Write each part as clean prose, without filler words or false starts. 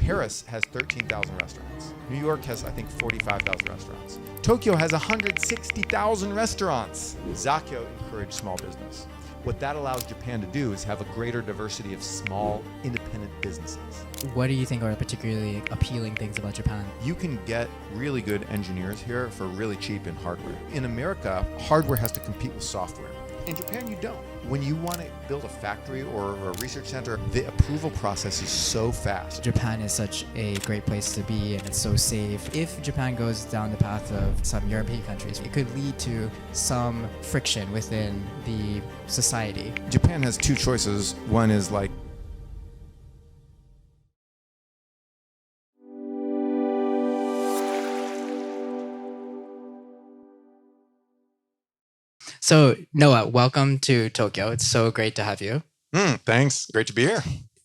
Paris has 13,000 restaurants. New York has, I think, 45,000 restaurants. Tokyo has 160,000 restaurants. Zakyo encouraged small business. What that allows Japan to do is have a greater diversity of small, independent businesses. What do you think are particularly appealing things about Japan? You can get really good engineers here for really cheap in hardware. In America, hardware has to compete with software. In Japan, you don't. When you want to build a factory or a research center, the approval process is so fast. Japan is such a great place to be, and it's so safe. If Japan goes down the path of some European countries, it could lead to some friction within the society. Japan has two choices. One is like, So, Noah, welcome to Tokyo. It's so great to have you. Thanks. Great to be here.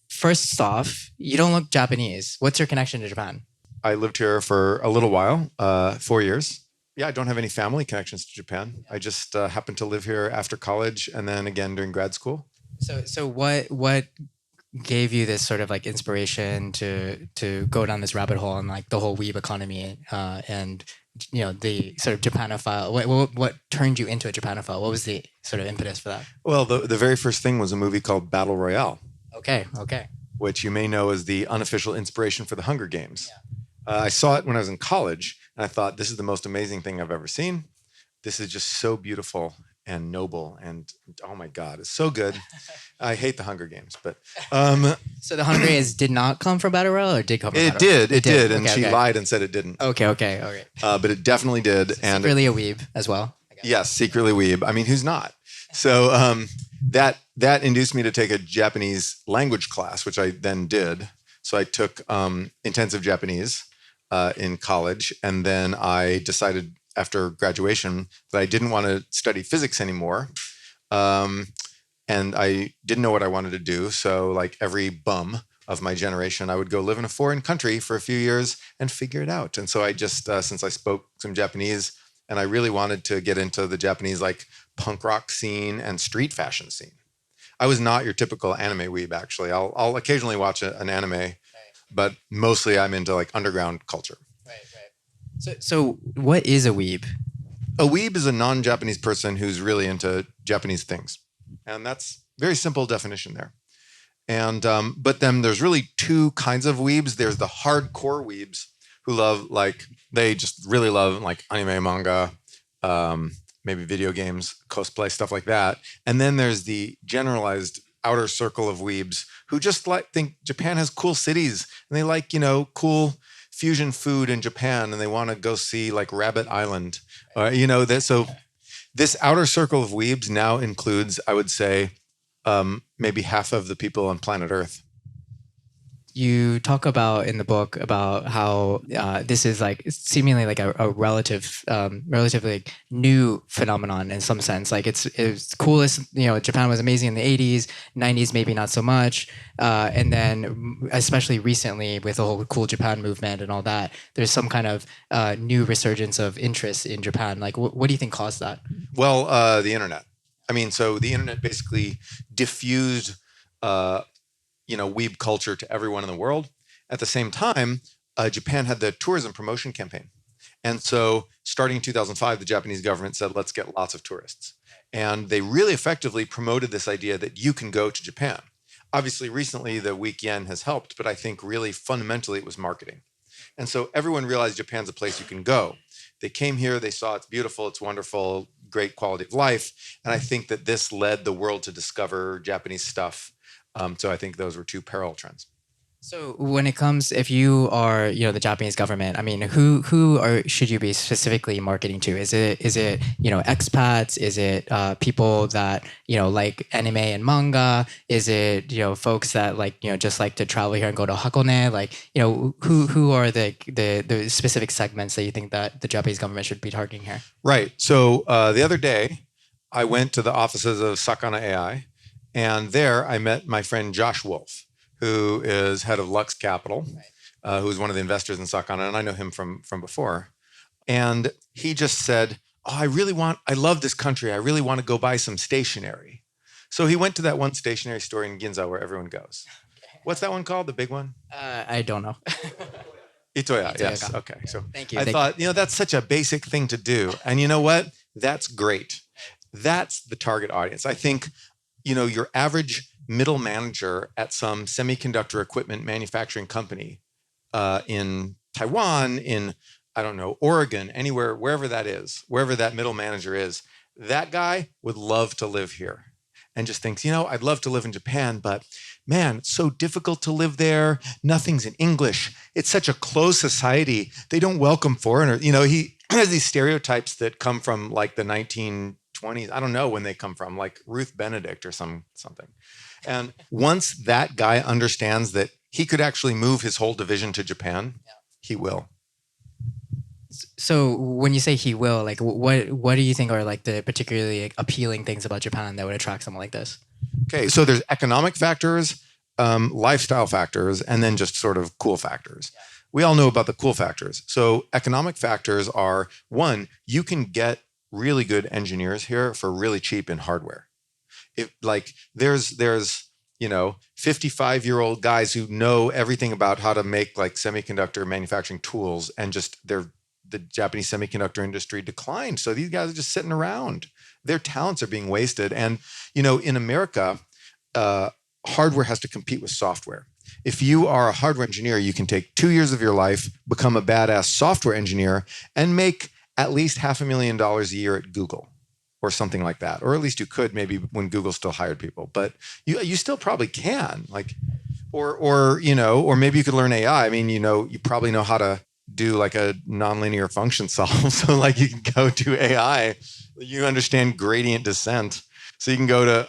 First off, you don't look Japanese. What's your connection to Japan? I lived here for a little while, 4 years. Yeah, I don't have any family connections to Japan. I just happened to live here after college and then again during grad school. So what gave you this sort of like inspiration to go down this rabbit hole and like the whole Weeb economy and the sort of Japanophile? What turned you into a Japanophile? What was the sort of impetus for that? Well, the very first thing was a movie called Battle Royale. Okay. Which you may know as the unofficial inspiration for the Hunger Games. Yeah. I saw it when I was in college, and I thought, this is the most amazing thing I've ever seen. This is just so beautiful and noble, and oh my God, it's so good. I hate the Hunger Games, but... So the Hunger Games did not come from Battle Royale, or did come from It Battle Royale? It did, and she lied and said it didn't. Okay, all right. But it definitely did. And secretly a Weeb as well? Yes, secretly Weeb. I mean, who's not? So that induced me to take a Japanese language class, which I then did. So I took intensive Japanese in college, and then I decided after graduation that I didn't want to study physics anymore. And I didn't know what I wanted to do. So like every bum of my generation, I would go live in a foreign country for a few years and figure it out. And so I just, since I spoke some Japanese and I really wanted to get into the Japanese like punk rock scene and street fashion scene. I was not your typical anime weeb, actually. I'll occasionally watch an anime, but mostly I'm into like underground culture. So what is a Weeb? A Weeb is a non-Japanese person who's really into Japanese things. And that's very simple definition there. And but then there's really two kinds of Weebs. There's the hardcore Weebs who love, like, they just really love like anime, manga, maybe video games, cosplay, stuff like that. And then there's the generalized outer circle of Weebs who just think Japan has cool cities and they like, cool fusion food in Japan, and they want to go see like Rabbit Island, So this outer circle of Weebs now includes, I would say, maybe half of the people on planet Earth. You talk about in the book about how this is like seemingly like a relatively new phenomenon in some sense. Like it's coolest, Japan was amazing in the 80s, 90s, maybe not so much. And then especially recently with the whole Cool Japan movement and all that, there's some kind of new resurgence of interest in Japan. Like what do you think caused that? Well, the internet. I mean, so the internet basically diffused Weeb culture to everyone in the world. At the same time, Japan had the tourism promotion campaign. And so starting in 2005, the Japanese government said, let's get lots of tourists. And they really effectively promoted this idea that you can go to Japan. Obviously, recently, the weak yen has helped, but I think really fundamentally it was marketing. And so everyone realized Japan's a place you can go. They came here, they saw it's beautiful, it's wonderful, great quality of life. And I think that this led the world to discover Japanese stuff. So I think those were two parallel trends. So when it comes, if you are, the Japanese government, I mean, who should you be specifically marketing to? Is it expats? Is it people that like anime and manga? Is it folks that just like to travel here and go to Hakone? Like who are the specific segments that you think that the Japanese government should be targeting here? Right. So the other day, I went to the offices of Sakana AI. And there I met my friend Josh Wolf, who is head of Lux Capital, who's one of the investors in Sakana, and I know him from before. And he just said, I love this country. I really want to go buy some stationery. So he went to that one stationery store in Ginza where everyone goes. What's that one called? The big one? I don't know. Itoya, yes. Itoya. Okay. So Thank you. I thought, that's such a basic thing to do. And you know what? That's great. That's the target audience. I think, your average middle manager at some semiconductor equipment manufacturing company in Taiwan, in, I don't know, Oregon, anywhere, wherever that is, wherever that middle manager is, that guy would love to live here and just thinks, I'd love to live in Japan, but man, it's so difficult to live there. Nothing's in English. It's such a closed society. They don't welcome foreigners. He has these stereotypes that come from like the 1920s. I don't know when they come from, like Ruth Benedict or something. And once that guy understands that he could actually move his whole division to Japan, he will. So when you say he will, like what do you think are like the particularly appealing things about Japan that would attract someone like this? Okay, so there's economic factors, lifestyle factors, and then just sort of cool factors. We all know about the cool factors. So economic factors are, one, you can get really good engineers here for really cheap in hardware. There's 55-year-old guys who know everything about how to make like semiconductor manufacturing tools, and just the Japanese semiconductor industry declined. So these guys are just sitting around. Their talents are being wasted. And, in America, hardware has to compete with software. If you are a hardware engineer, you can take 2 years of your life, become a badass software engineer, and make at least $500,000 a year at Google or something like that. Or at least you could, maybe when Google still hired people. But you still probably can. Or maybe you could learn AI. I mean, you probably know how to do like a nonlinear function solve. So like you can go to AI, you understand gradient descent. So you can go to,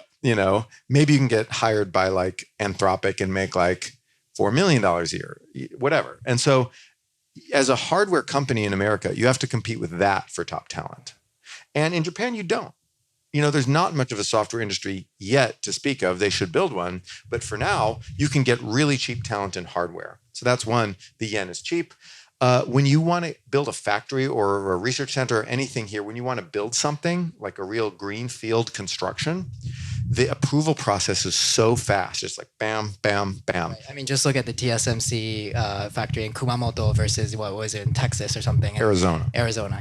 maybe you can get hired by like Anthropic and make like $4 million a year, whatever. And so as a hardware company in America, you have to compete with that for top talent. And in Japan, you don't. There's not much of a software industry yet to speak of. They should build one. But for now, you can get really cheap talent in hardware. So that's one. The yen is cheap. When you want to build a factory or a research center or anything here, when you want to build something like a real greenfield construction, the approval process is so fast. It's like bam, bam, bam. Right. I mean, just look at the TSMC factory in Kumamoto versus what was it in Texas or something? Arizona,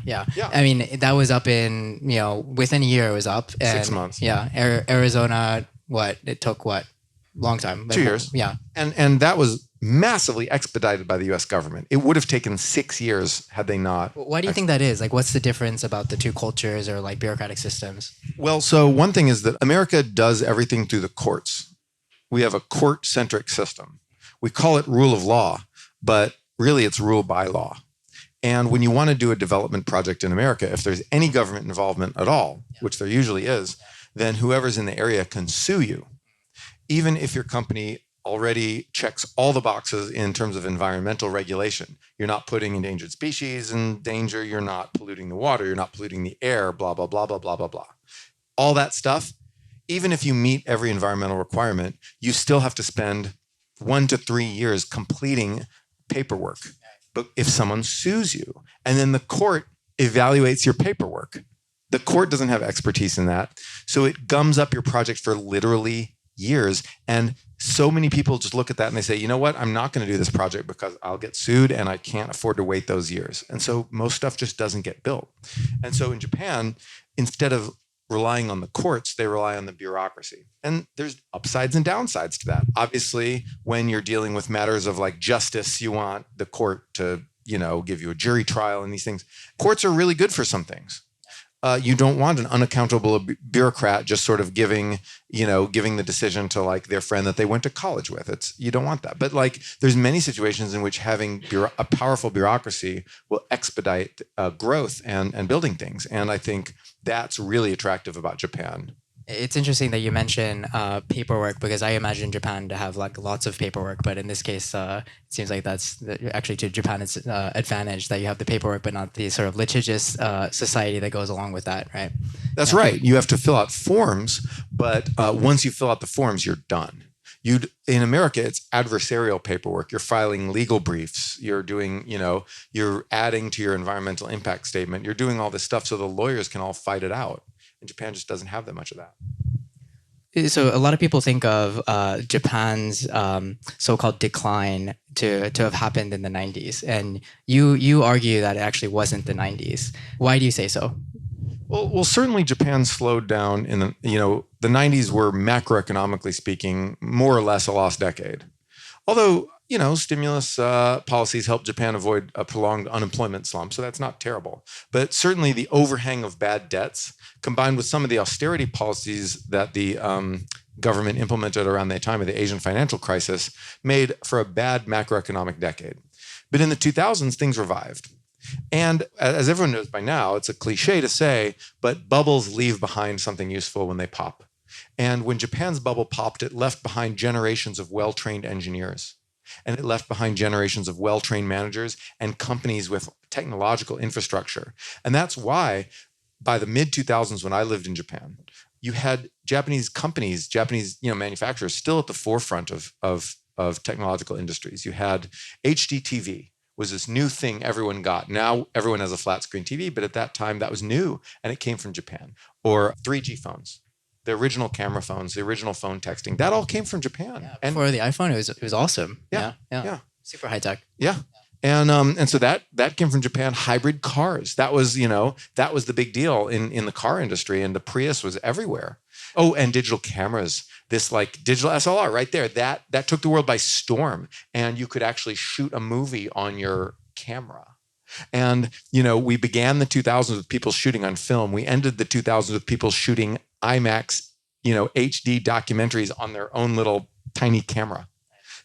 yeah. Yeah. I mean, that was up in, within a year it was up. And, 6 months. Yeah. Arizona, it took long time. 2 years. Yeah. And that was massively expedited by the US government. It would have taken 6 years had they not. Why do you think that is? Like, what's the difference about the two cultures or like bureaucratic systems? Well, so one thing is that America does everything through the courts. We have a court-centric system. We call it rule of law, but really it's rule by law. And when you want to do a development project in America, if there's any government involvement at all, which there usually is, then whoever's in the area can sue you. Even if your company already checks all the boxes in terms of environmental regulation. You're not putting endangered species in danger. You're not polluting the water. You're not polluting the air, blah, blah, blah, blah, blah, blah, blah. All that stuff, even if you meet every environmental requirement, you still have to spend 1 to 3 years completing paperwork. But if someone sues you and then the court evaluates your paperwork, the court doesn't have expertise in that. So it gums up your project for literally years. And so many people just look at that and they say, you know what, I'm not going to do this project because I'll get sued and I can't afford to wait those years. And so most stuff just doesn't get built. And so in Japan, instead of relying on the courts, they rely on the bureaucracy. And there's upsides and downsides to that. Obviously, when you're dealing with matters of like justice, you want the court to, give you a jury trial and these things. Courts are really good for some things. You don't want an unaccountable bureaucrat just sort of giving the decision to like their friend that they went to college with. You don't want that. But like, there's many situations in which having a powerful bureaucracy will expedite growth and building things. And I think that's really attractive about Japan. It's interesting that you mention paperwork because I imagine Japan to have like lots of paperwork, but in this case, it seems like that's actually to Japan's advantage that you have the paperwork, but not the sort of litigious society that goes along with that, right? That's right. You have to fill out forms, but once you fill out the forms, you're done. In America, it's adversarial paperwork. You're filing legal briefs. You're doing, you're adding to your environmental impact statement. You're doing all this stuff so the lawyers can all fight it out. And Japan just doesn't have that much of that. So a lot of people think of Japan's so-called decline to have happened in the 90s, and you argue that it actually wasn't the 90s. Why do you say so? Well, certainly Japan slowed down in the 90s were macroeconomically speaking more or less a lost decade. Although, stimulus policies helped Japan avoid a prolonged unemployment slump, so that's not terrible. But certainly the overhang of bad debts, combined with some of the austerity policies that the government implemented around the time of the Asian financial crisis, made for a bad macroeconomic decade. But in the 2000s, things revived. And as everyone knows by now, it's a cliche to say, but bubbles leave behind something useful when they pop. And when Japan's bubble popped, it left behind generations of well-trained engineers. And it left behind generations of well-trained managers and companies with technological infrastructure. And that's why by the mid-2000s, when I lived in Japan, you had Japanese companies, Japanese manufacturers still at the forefront of technological industries. You had HDTV, was this new thing everyone got. Now everyone has a flat screen TV, but at that time that was new and it came from Japan. Or 3G phones, the original camera phones, the original phone texting, that all came from Japan. Yeah, before the iPhone, it was awesome. Yeah. Super high tech. Yeah. And so that came from Japan. Hybrid cars, that was the big deal in the car industry, and the Prius was everywhere. Oh, and digital cameras. This like digital SLR right there, that took the world by storm. And you could actually shoot a movie on your camera. And, we began the 2000s with people shooting on film. We ended the 2000s with people shooting IMAX, HD documentaries on their own little tiny camera,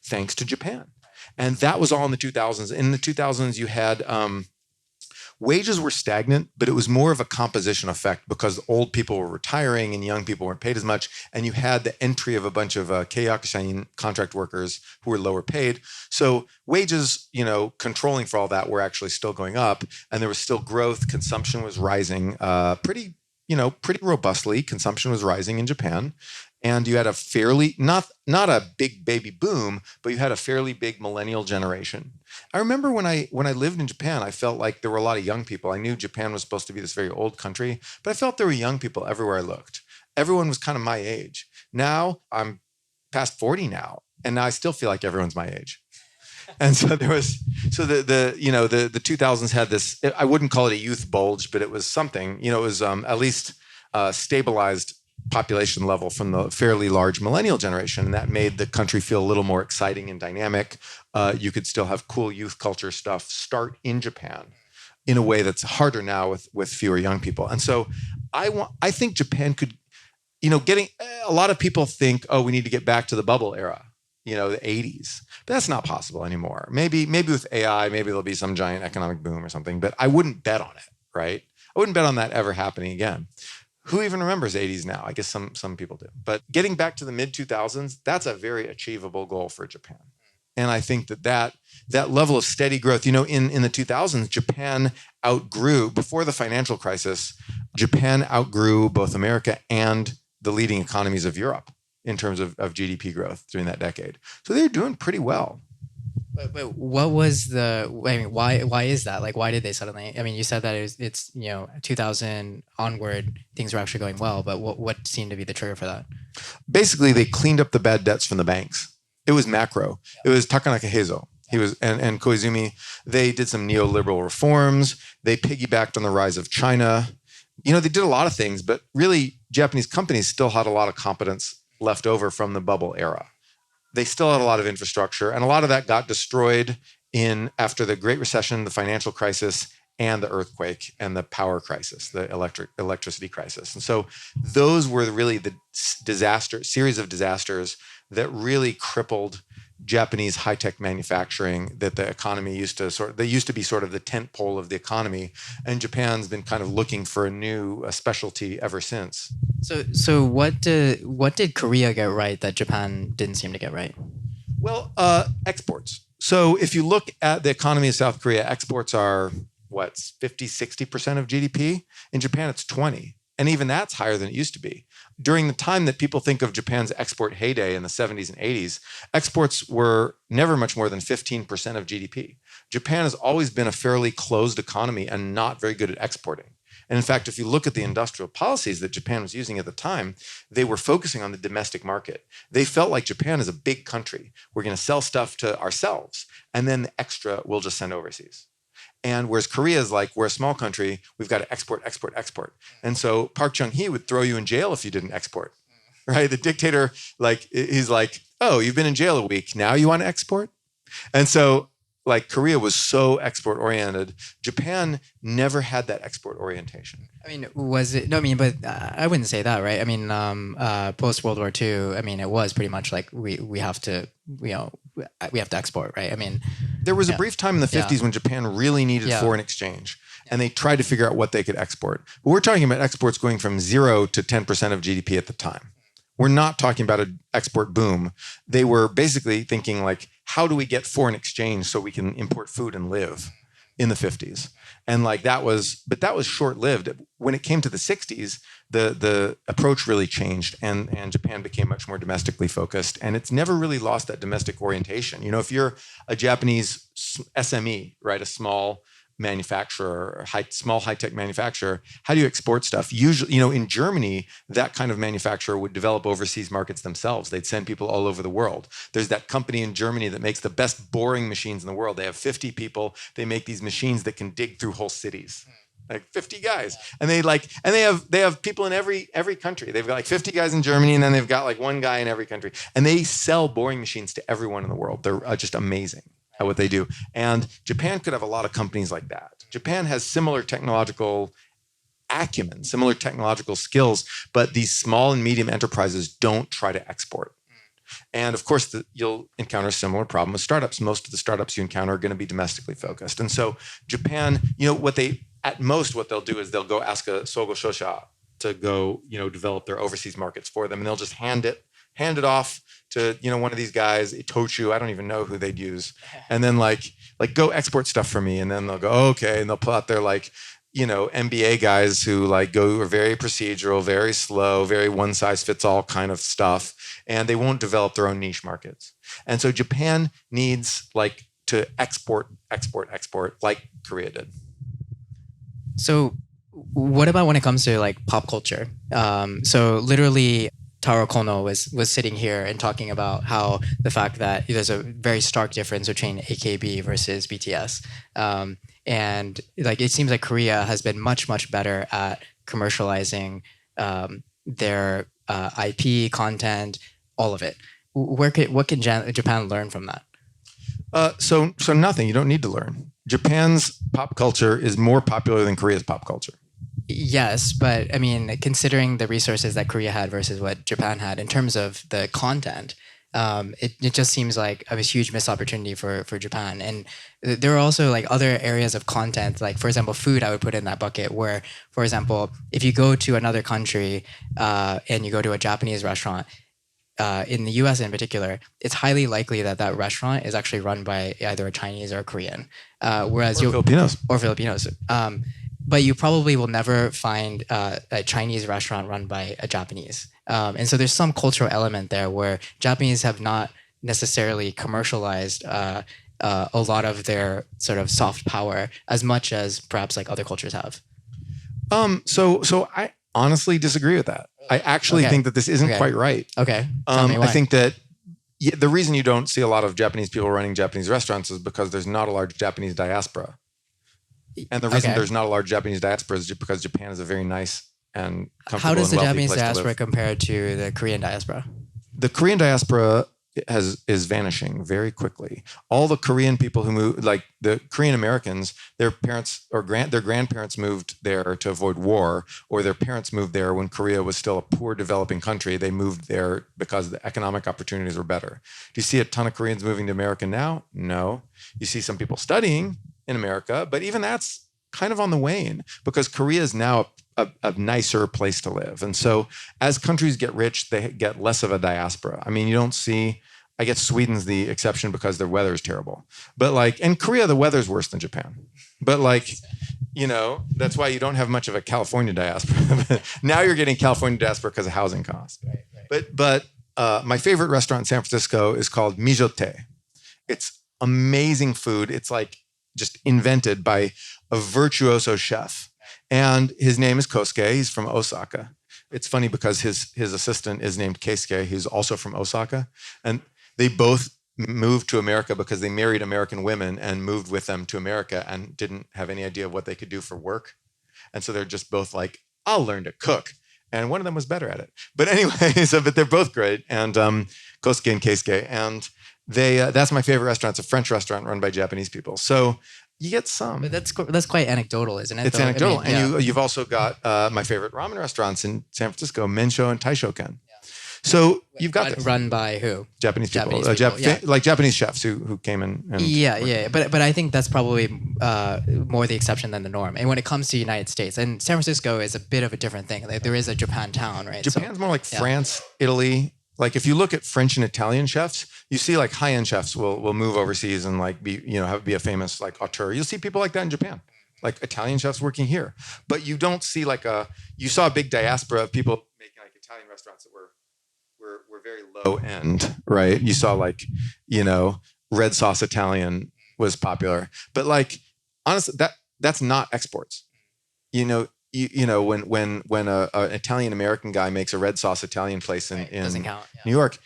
thanks to Japan. And that was all in the 2000s. In the 2000s, you had wages were stagnant, but it was more of a composition effect because old people were retiring and young people weren't paid as much. And you had the entry of a bunch of keiyakushin contract workers who were lower paid. So wages, controlling for all that, were actually still going up, and there was still growth. Consumption was rising pretty robustly. Consumption was rising in Japan. And you had a fairly, not a big baby boom, but you had a fairly big millennial generation. I remember when I lived in Japan, I felt like there were a lot of young people. I knew Japan was supposed to be this very old country, but I felt there were young people everywhere I looked. Everyone was kind of my age. Now I'm past 40 now, and now I still feel like everyone's my age. And so the 2000s had this, I wouldn't call it a youth bulge, but it was something, it was at least stabilized population level from the fairly large millennial generation. And that made the country feel a little more exciting and dynamic. You could still have cool youth culture stuff start in Japan in a way that's harder now with fewer young people. And so I think Japan could, getting, a lot of people think, oh, we need to get back to the bubble era, the 80s. But that's not possible anymore. Maybe with AI, maybe there'll be some giant economic boom or something, but I wouldn't bet on it, right? I wouldn't bet on that ever happening again. Who even remembers 80s now? I guess some people do. But getting back to the mid-2000s, that's a very achievable goal for Japan. And I think that level of steady growth, in the 2000s, Japan outgrew, before the financial crisis, Japan outgrew both America and the leading economies of Europe in terms of GDP growth during that decade. So they're doing pretty well. But what was why is that? Like, why did they suddenly, you said that it's 2000 onward, things were actually going well, but what seemed to be the trigger for that? Basically, they cleaned up the bad debts from the banks. It was macro. It was Takanaka Heizo. He was, and Koizumi, they did some neoliberal reforms. They piggybacked on the rise of China. They did a lot of things, but really Japanese companies still had a lot of competence left over from the bubble era. They still had a lot of infrastructure, and a lot of that got destroyed after the Great Recession, the financial crisis, and the earthquake and the power crisis, the electricity crisis. And so those were really the series of disasters that really crippled Japanese high-tech manufacturing, that the economy used to be sort of the tent pole of the economy, and Japan's been kind of looking for a new specialty ever since. So what did Korea get right that Japan didn't seem to get right? Well, exports. So if you look at the economy of South Korea, exports are 50-60% of GDP. In Japan, it's 20%. And even that's higher than it used to be. During the time that people think of Japan's export heyday in the 70s and 80s, exports were never much more than 15% of GDP. Japan has always been a fairly closed economy and not very good at exporting. And in fact, if you look at the industrial policies that Japan was using at the time, they were focusing on the domestic market. They felt like Japan is a big country. We're going to sell stuff to ourselves, and then the extra we'll just send overseas. And whereas Korea is like, we're a small country, we've got to export, export, export. And so Park Chung-hee would throw you in jail if you didn't export, right? The dictator, like, he's like, oh, you've been in jail a week, now you want to export? And so, like, Korea was so export oriented. Japan never had that export orientation. I mean, was it? No, I mean, but I wouldn't say that, right? I mean, post World War II, I mean, it was pretty much like we have to, we have to export, right? I mean, there was a brief time in the 50s when Japan really needed foreign exchange, and they tried to figure out what they could export. But we're talking about exports going from 0 to 10% of GDP at the time. We're not talking about an export boom. They were basically thinking like, how do we get foreign exchange so we can import food and live in the 50s? And like that was short-lived. When it came to the 60s, the approach really changed, and Japan became much more domestically focused. And it's never really lost that domestic orientation. You know, if you're a Japanese SME, right, a small manufacturer, small high-tech manufacturer, how do you export stuff? Usually, you know, in Germany, that kind of manufacturer would develop overseas markets themselves. They'd send people all over the world. There's that company in Germany that makes the best boring machines in the world. They have 50 people. They make these machines that can dig through whole cities. Like 50 guys. And they have people in every country. They've got like 50 guys in Germany, and then they've got like one guy in every country. And they sell boring machines to everyone in the world. They're just amazing at what they do. And Japan could have a lot of companies like that. Japan has similar technological acumen, similar technological skills, but these small and medium enterprises don't try to export. And of course, you'll encounter a similar problem with startups. Most of the startups you encounter are going to be domestically focused. And so Japan, you know, what they'll do is they'll go ask a Sogo Shosha to go, you know, develop their overseas markets for them. And they'll just hand it off to, you know, one of these guys, Itochu, I don't even know who they'd use. And then like go export stuff for me. And then they'll go, oh, okay. And they'll pull out their like, you know, MBA guys who like are very procedural, very slow, very one size fits all kind of stuff. And they won't develop their own niche markets. And so Japan needs like to export like Korea did. So what about when it comes to like pop culture? So literally Taro Kono was sitting here and talking about how the fact that there's a very stark difference between AKB versus BTS. And like it seems like Korea has been much, much better at commercializing their IP, content, all of it. What can Japan learn from that? So nothing. You don't need to learn. Japan's pop culture is more popular than Korea's pop culture. Yes, but I mean, considering the resources that Korea had versus what Japan had in terms of the content, it just seems like a huge missed opportunity for Japan. And there are also like other areas of content, like for example, food I would put in that bucket where, for example, if you go to another country and you go to a Japanese restaurant, in the US in particular, it's highly likely that that restaurant is actually run by either a Chinese or a Korean. Whereas Filipinos. Or Filipinos. But you probably will never find a Chinese restaurant run by a Japanese. And so there's some cultural element there where Japanese have not necessarily commercialized a lot of their sort of soft power as much as perhaps like other cultures have. So I honestly disagree with that. I actually think that this isn't quite right. Okay. Tell me why. I think that the reason you don't see a lot of Japanese people running Japanese restaurants is because there's not a large Japanese diaspora. And the reason there's not a large Japanese diaspora is because Japan is a very nice and comfortable How does and the wealthy Japanese place to diaspora live. compare to the Korean diaspora? The Korean diaspora is vanishing very quickly. All the Korean people who moved, like the Korean Americans, their parents or their grandparents moved there to avoid war, or their parents moved there when Korea was still a poor developing country. They moved there because the economic opportunities were better. Do you see a ton of Koreans moving to America now? No. You see some people studying in America, but even that's kind of on the wane because Korea is now a nicer place to live. And so as countries get rich, they get less of a diaspora. I mean, you don't see, I guess Sweden's the exception because their weather is terrible. But like, in Korea, the weather's worse than Japan. But like, you know, that's why you don't have much of a California diaspora. Now you're getting California diaspora because of housing costs. Right. But my favorite restaurant in San Francisco is called Mijote. It's amazing food. It's like just invented by a virtuoso chef. And his name is Kosuke. He's from Osaka. It's funny because his assistant is named Keisuke, who's also from Osaka. And they both moved to America because they married American women and moved with them to America and didn't have any idea of what they could do for work. And so they're just both like, I'll learn to cook. And one of them was better at it. But anyway, but they're both great. And Kosuke and Keisuke. And that's my favorite restaurant. It's a French restaurant run by Japanese people. So you get some. But that's quite anecdotal, isn't it? It's anecdotal. I mean, and you've also got my favorite ramen restaurants in San Francisco, Mensho and Taishoken. So you've got run by who? Japanese people, yeah. Like Japanese chefs who came in. And yeah. But I think that's probably more the exception than the norm. And when it comes to the United States, and San Francisco is a bit of a different thing. Like there is a Japan town, right? Japan's more like France, Italy. Like if you look at French and Italian chefs, you see like high-end chefs will move overseas and like be a famous like auteur. You'll see people like that in Japan, like Italian chefs working here. But you don't see you saw a big diaspora of people making like Italian restaurants that were very low end, right? You saw red sauce Italian was popular, but like honestly, that's not exports. When an Italian American guy makes a red sauce Italian place in New York,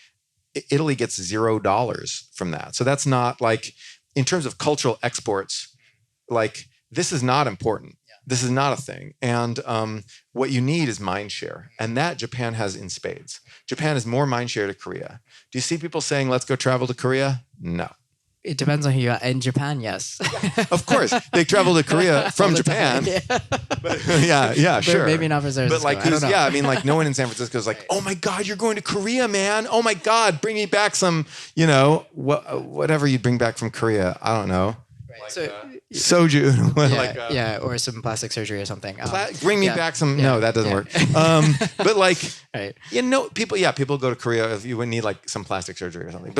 Italy gets $0 from that. So that's not like in terms of cultural exports, like this is not important. This is not a thing. And what you need is mindshare. And that Japan has in spades. Japan is more mindshare to Korea. Do you see people saying, let's go travel to Korea? No. It depends on who you are. In Japan, yes. Of course. They travel to Korea from Japan. But, sure. Maybe not for San Francisco. But like, no one in San Francisco is like, oh my God, you're going to Korea, man. Oh my God, bring me back some, whatever you bring back from Korea. I don't know. Right. Soju. Or some plastic surgery or something. Bring me back some. No, that doesn't work. But like, right. People go to Korea if you would need like some plastic surgery or something.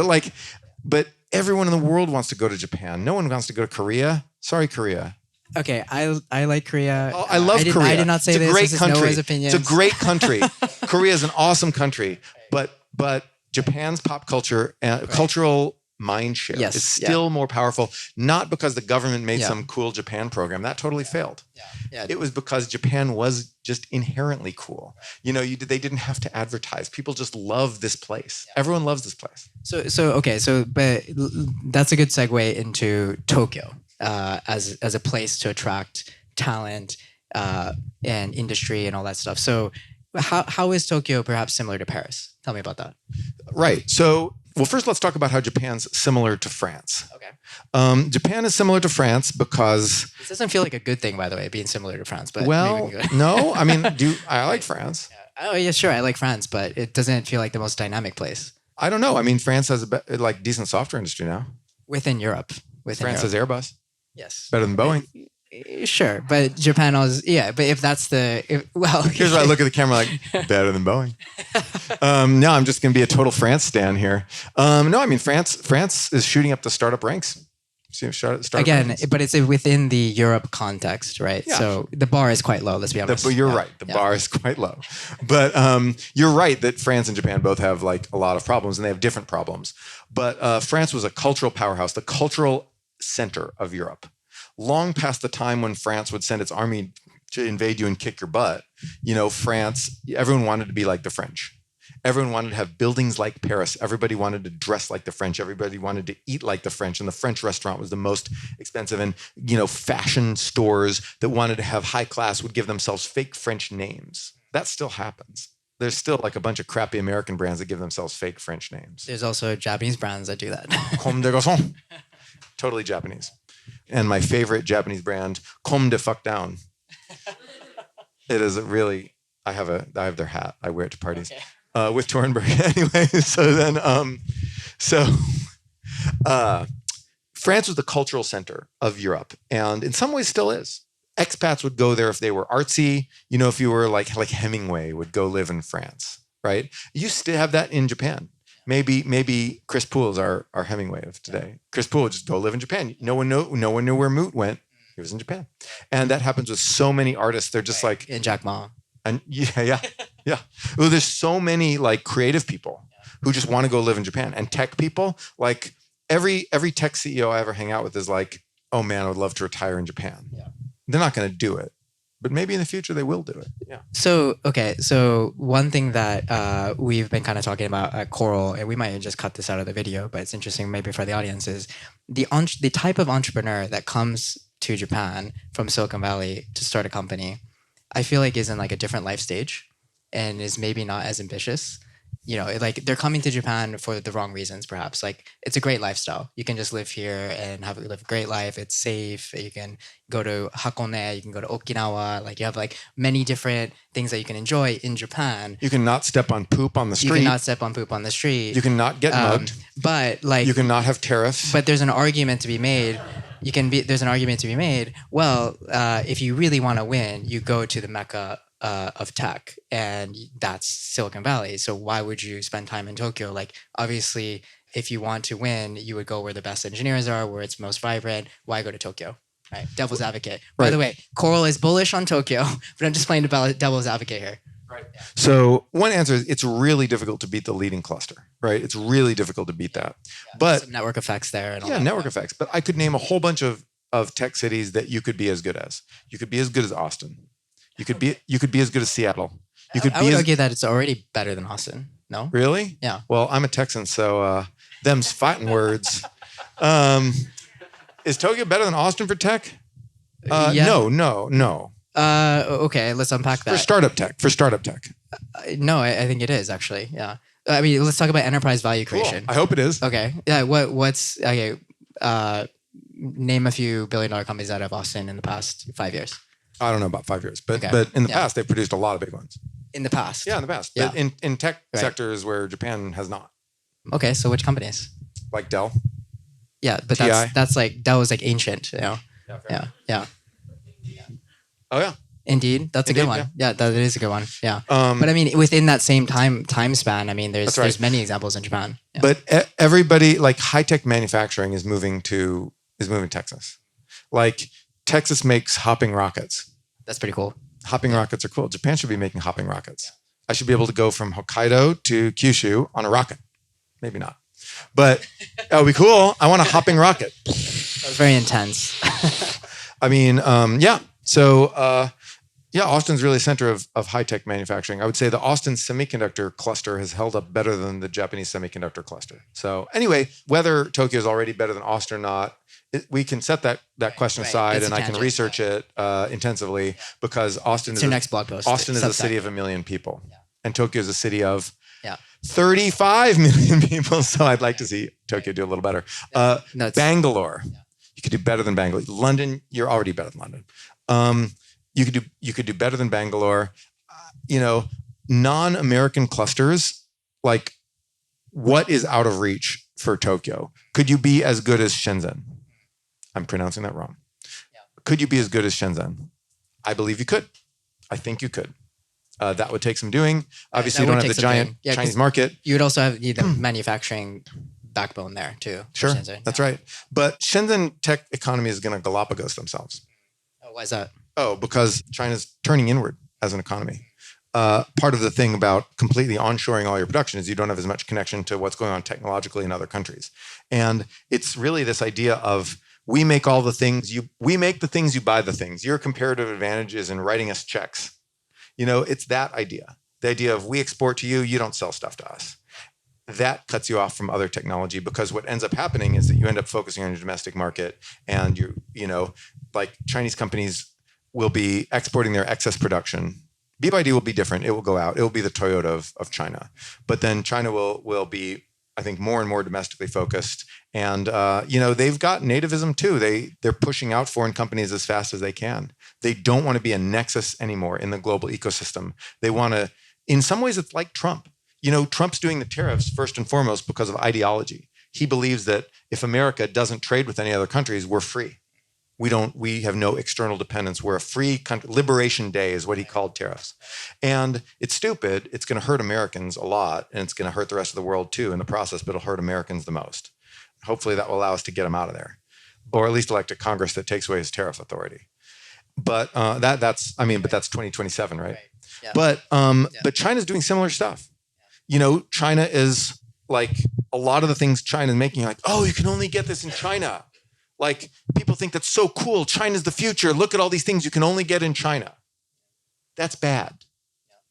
But everyone in the world wants to go to Japan. No one wants to go to Korea. Sorry, Korea. Okay, I like Korea. Oh, I love Korea. I did not say it's a great country. Noah's opinions. It's a great country. Korea is an awesome country, but Japan's pop culture and cultural mindshare is still more powerful. Not because the government made some cool Japan program that totally failed. It was because Japan was just inherently cool. They didn't have to advertise. People just love this place. Everyone loves this place. But that's a good segue into Tokyo as a place to attract talent and industry and all that stuff. So how is Tokyo perhaps similar to Paris? Tell me about that. Right. So, well, first let's talk about how Japan's similar to France. Okay. Japan is similar to France because... This doesn't feel like a good thing, by the way, being similar to France. But no. I mean, I like France. Oh, yeah, sure. I like France, but it doesn't feel like the most dynamic place. I don't know. I mean, France has a decent software industry now. Within Europe. France has Airbus. Yes. Better than Boeing. Sure, but Japan also, but if that's here's why I look at the camera like, better than Boeing. No, I'm just going to be a total France stan here. No, I mean, France is shooting up the startup ranks. But it's within the Europe context, right? Yeah. So the bar is quite low, let's be honest. But you're right. The bar is quite low. But you're right that France and Japan both have like a lot of problems and they have different problems. But France was a cultural powerhouse, the cultural center of Europe. Long past the time when France would send its army to invade you and kick your butt, France, everyone wanted to be like the French. Everyone wanted to have buildings like Paris. Everybody wanted to dress like the French. Everybody wanted to eat like the French. And the French restaurant was the most expensive. And, fashion stores that wanted to have high class would give themselves fake French names. That still happens. There's still like a bunch of crappy American brands that give themselves fake French names. There's also Japanese brands that do that. Comme des garçons. Totally Japanese. And my favorite Japanese brand, Comme de Fuck Down. It is really, I have their hat. I wear it to parties. Okay. With Tornberg. Anyway, France was the cultural center of Europe, and in some ways still is. Expats would go there if they were artsy. If you were like Hemingway would go live in France, right? You used to have that in Japan. Maybe Chris Poole is our Hemingway of today. Chris Poole would just go live in Japan. No one knew where MOAT went. He was in Japan. And that happens with so many artists. They're just like... And Jack Ma. And yeah. Well, there's so many like creative people who just want to go live in Japan. And tech people, like every tech CEO I ever hang out with is like, oh man, I would love to retire in Japan. Yeah. They're not going to do it. but maybe in the future they will do it. Yeah. So one thing that we've been kind of talking about at Coral, and we might just cut this out of the video, but it's interesting maybe for the audience, is the type of entrepreneur that comes to Japan from Silicon Valley to start a company, I feel like is in like a different life stage and is maybe not as ambitious. You know, like they're coming to Japan for the wrong reasons, perhaps. Like it's a great lifestyle. You can just live here and live a great life. It's safe. You can go to Hakone. You can go to Okinawa. Like you have like many different things that you can enjoy in Japan. You can not step on poop on the street. You can not step on poop on the street. You can not get mugged. But like you can not have tariffs. But there's an argument to be made. There's an argument to be made. Well, if you really want to win, you go to the Mecca of tech, and that's Silicon Valley. So why would you spend time in Tokyo? Like obviously, if you want to win, you would go where the best engineers are, where it's most vibrant. Why go to Tokyo? Right? Devil's advocate. By the way, Coral is bullish on Tokyo, but I'm just playing devil's advocate here. Right. Yeah. So one answer is it's really difficult to beat the leading cluster, right? It's really difficult to beat that. Yeah, but some network effects there. And all yeah, that. network effects. But I could name a whole bunch of tech cities that you could be as good as. You could be as good as Austin. You could be as good as Seattle. I would argue that it's already better than Austin. No? Really? Yeah. Well, I'm a Texan, so them's fighting words. Is Tokyo better than Austin for tech? Yeah. No. Okay, let's unpack that. For startup tech. No, I think it is actually. Yeah. I mean, let's talk about enterprise value creation. Cool. I hope it is. Okay. Yeah. What's okay? Name a few billion-dollar companies out of Austin in the past 5 years. I don't know about 5 years, but in the past they've produced a lot of big ones. In the past. Yeah, in the past. Yeah. But in tech sectors where Japan has not. Okay, so which companies? Like Dell. Yeah, but that's like Dell was like ancient, you know. Yeah. Oh yeah. Indeed, that's a good one. Yeah, that is a good one. Yeah, but I mean, within that same time span, I mean, there's many examples in Japan. Yeah. But everybody, like high tech manufacturing, is moving to Texas. Like Texas makes hopping rockets. That's pretty cool. Hopping rockets are cool. Japan should be making hopping rockets. I should be able to go from Hokkaido to Kyushu on a rocket. Maybe not, but that would be cool. I want a hopping rocket. That's very intense. I mean, yeah. So, Austin's really a center of high-tech manufacturing. I would say the Austin semiconductor cluster has held up better than the Japanese semiconductor cluster. So anyway, whether Tokyo is already better than Austin or not, we can set that question aside, and I can research it intensively because Austin is your next blog post. Austin is a city of 1 million people, and Tokyo is a city of 35 million people. So I'd like to see Tokyo do a little better. Bangalore, you could do better than Bangalore. London, you're already better than London. You could do better than Bangalore. Non-American clusters, like what is out of reach for Tokyo? Could you be as good as Shenzhen? I'm pronouncing that wrong. Yeah. Could you be as good as Shenzhen? I believe you could. I think you could. That would take some doing. Obviously, you don't have the giant Chinese market. You would also have the manufacturing backbone there too. Sure, that's right. But Shenzhen tech economy is going to Galapagos themselves. Oh, why is that? Oh, because China's turning inward as an economy. Part of the thing about completely onshoring all your production is you don't have as much connection to what's going on technologically in other countries. And it's really this idea of we make all the things, we make the things, you buy the things. Your comparative advantage is in writing us checks. It's that idea. The idea of we export to you, you don't sell stuff to us. That cuts you off from other technology because what ends up happening is that you end up focusing on your domestic market, and like Chinese companies will be exporting their excess production. BYD will be different. It will go out. It will be the Toyota of China. But then China will be, I think, more and more domestically focused. And, they've got nativism too. They're pushing out foreign companies as fast as they can. They don't want to be a nexus anymore in the global ecosystem. They want to, in some ways, it's like Trump. Trump's doing the tariffs first and foremost because of ideology. He believes that if America doesn't trade with any other countries, we're free. We have no external dependence. We're a free country. Liberation Day is what he called tariffs. And it's stupid. It's going to hurt Americans a lot, and it's going to hurt the rest of the world too in the process, but it'll hurt Americans the most. Hopefully that will allow us to get him out of there, or at least elect a Congress that takes away his tariff authority. But that's 2027, right? Yeah. But China's doing similar stuff. China is like a lot of the things China is making, like, oh, you can only get this in China. Like, people think that's so cool. China's the future. Look at all these things you can only get in China. That's bad.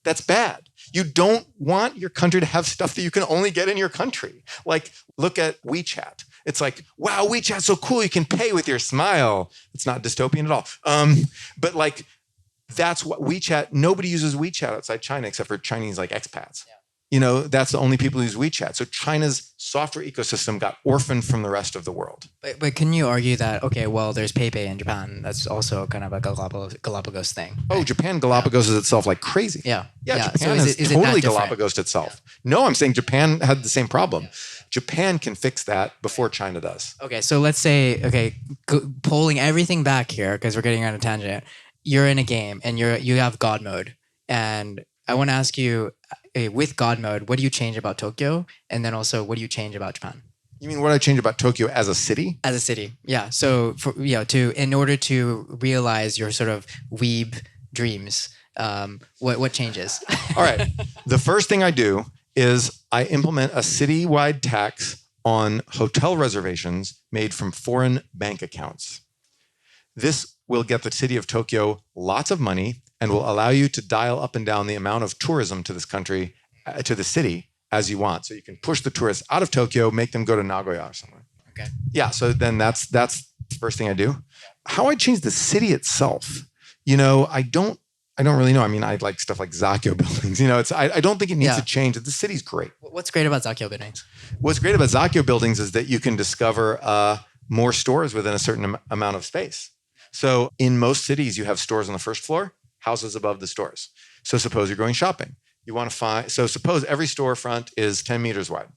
That's bad. You don't want your country to have stuff that you can only get in your country. Like, look at WeChat. It's like, wow, WeChat's so cool. You can pay with your smile. It's not dystopian at all. But like, that's what WeChat, nobody uses WeChat outside China except for Chinese like expats. Yeah. You know, that's the only people who use WeChat. So China's software ecosystem got orphaned from the rest of the world. But can you argue that, okay, well, there's PayPay in Japan. That's also kind of a Galapagos thing. Right? Oh, Japan Galapagos itself like crazy. Yeah. Yeah, Japan so is totally Galapagos itself. Yeah. No, I'm saying Japan had the same problem. Yeah. Japan can fix that before China does. Okay, so let's say, pulling everything back here, because we're getting on a tangent. You're in a game and you have God mode. And I want to ask you, with God mode, what do you change about Tokyo? And then also, what do you change about Japan? You mean what I change about Tokyo as a city? As a city, yeah. So, in order to realize your sort of Weeb dreams, what changes? All right. The first thing I do is I implement a citywide tax on hotel reservations made from foreign bank accounts. This will get the city of Tokyo lots of money and will allow you to dial up and down the amount of tourism to this country, to the city, as you want. So you can push the tourists out of Tokyo, make them go to Nagoya or somewhere. Okay. Yeah, so then that's the first thing I do. How I change the city itself, I don't really know. I mean, I like stuff like Zakyo buildings. I don't think it needs to change. The city's great. What's great about Zakyo buildings? What's great about Zakyo buildings is that you can discover more stores within a certain amount of space. So in most cities, you have stores on the first floor, houses above the stores. So suppose you're going shopping. You want to suppose every storefront is 10 meters wide.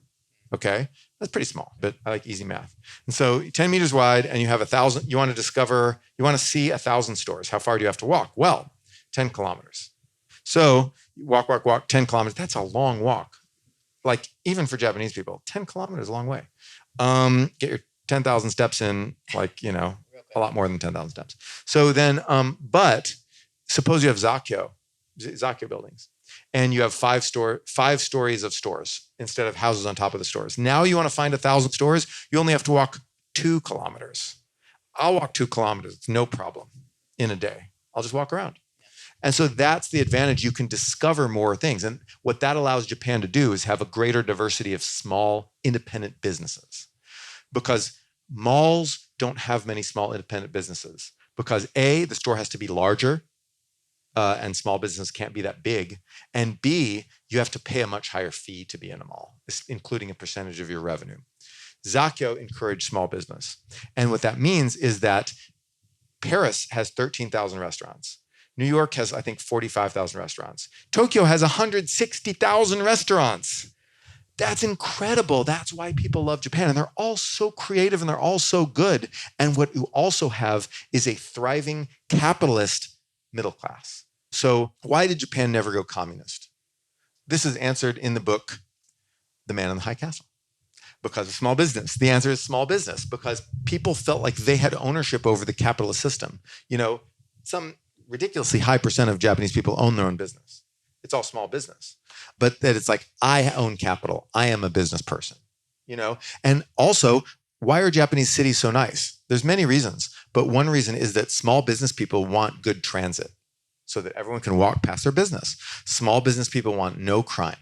Okay. That's pretty small, but I like easy math. And so 10 meters wide and you have 1,000, you want to see 1,000 stores. How far do you have to walk? Well, 10 kilometers. So you walk, 10 kilometers. That's a long walk. Like even for Japanese people, 10 kilometers is a long way. Get your 10,000 steps in, a lot more than 10,000 steps. So then, but suppose you have Zakyo buildings, and you have five stories of stores instead of houses on top of the stores. Now you want to find 1,000 stores, you only have to walk 2 kilometers. I'll walk 2 kilometers, it's no problem in a day. I'll just walk around. And so that's the advantage. You can discover more things. And what that allows Japan to do is have a greater diversity of small independent businesses. Because malls don't have many small independent businesses because A, the store has to be larger and small business can't be that big. And B, you have to pay a much higher fee to be in a mall, including a percentage of your revenue. Zakyo encouraged small business. And what that means is that Paris has 13,000 restaurants. New York has, I think, 45,000 restaurants. Tokyo has 160,000 restaurants. That's incredible. That's why people love Japan. And they're all so creative and they're all so good. And what you also have is a thriving capitalist middle class. So why did Japan never go communist? This is answered in the book, The Man in the High Castle. Because of small business. The answer is small business because people felt like they had ownership over the capitalist system. Some ridiculously high percent of Japanese people own their own business. It's all small business. But that it's like, I own capital. I am a business person, And also, why are Japanese cities so nice? There's many reasons. But one reason is that small business people want good transit so that everyone can walk past their business. Small business people want no crime.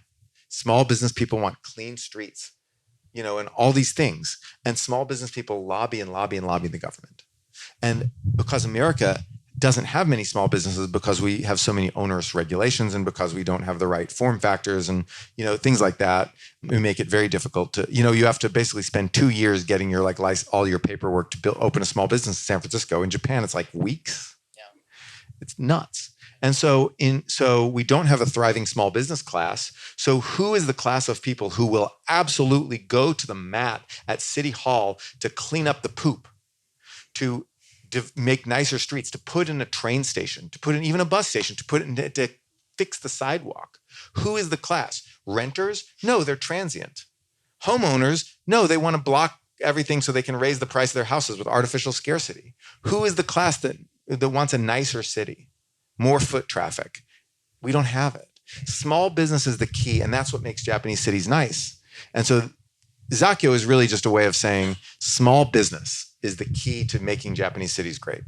Small business people want clean streets, and all these things. And small business people lobby the government. And because America doesn't have many small businesses because we have so many onerous regulations and because we don't have the right form factors and, things like that, we make it very difficult to, you have to basically spend 2 years getting your all your paperwork to open a small business in San Francisco. In Japan, it's like weeks. Yeah. It's nuts. And so we don't have a thriving small business class. So who is the class of people who will absolutely go to the mat at City Hall to clean up the poop, to make nicer streets, to put in a train station, to put in even a bus station, to fix the sidewalk? Who is the class? Renters? No, they're transient. Homeowners? No, they want to block everything so they can raise the price of their houses with artificial scarcity. Who is the class that wants a nicer city? More foot traffic? We don't have it. Small business is the key, and that's what makes Japanese cities nice. And so Zakyo is really just a way of saying small business is the key to making Japanese cities great.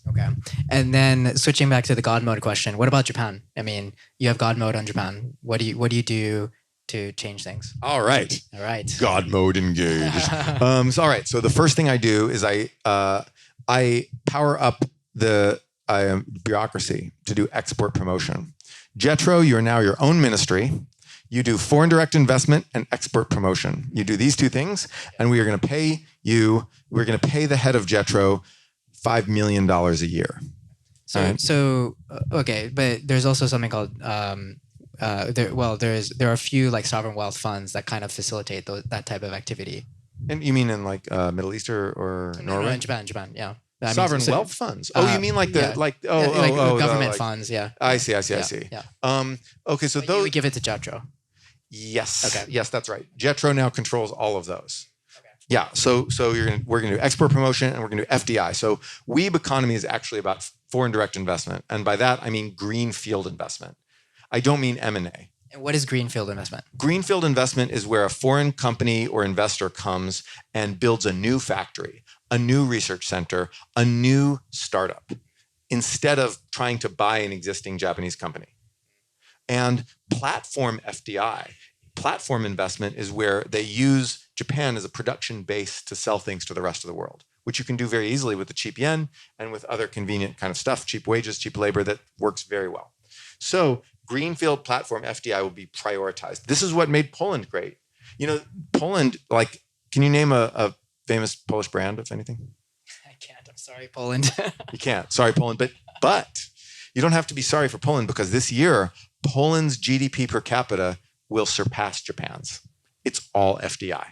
Okay. And then switching back to the God mode question, what about Japan? I mean, you have God mode on Japan. What do you do to change things? All right. God mode engaged. All right. So the first thing I do is I power up the bureaucracy to do export promotion. Jetro, you are now your own ministry. You do foreign direct investment and export promotion. You do these two things, and we are going to pay you. We're going to pay the head of Jetro $5 million a year. So okay, but there's also something called there are a few like sovereign wealth funds that kind of facilitate that type of activity. And you mean in like Middle East or Norway? No, in Japan, yeah. Sovereign wealth funds. Oh, you mean like the government funds? Yeah. I see. Yeah. Okay, so but those. You would give it to Jetro. Yes. Okay. Yes, that's right. Jetro now controls all of those. Okay. Yeah. So we're gonna do export promotion and we're gonna do FDI. So Weeb economy is actually about foreign direct investment, and by that I mean greenfield investment. I don't mean M&A. And what is greenfield investment? Greenfield investment is where a foreign company or investor comes and builds a new factory, a new research center, a new startup, instead of trying to buy an existing Japanese company. And platform FDI, platform investment, is where they use Japan as a production base to sell things to the rest of the world, which you can do very easily with the cheap yen and with other convenient kind of stuff, cheap wages, cheap labor, that works very well. So greenfield platform FDI will be prioritized. This is what made Poland great. You know, Poland, like, can you name a famous Polish brand, if anything? I can't. I'm sorry, Poland. You can't. Sorry, Poland. But you don't have to be sorry for Poland, because this year, Poland's GDP per capita will surpass Japan's. It's all FDI.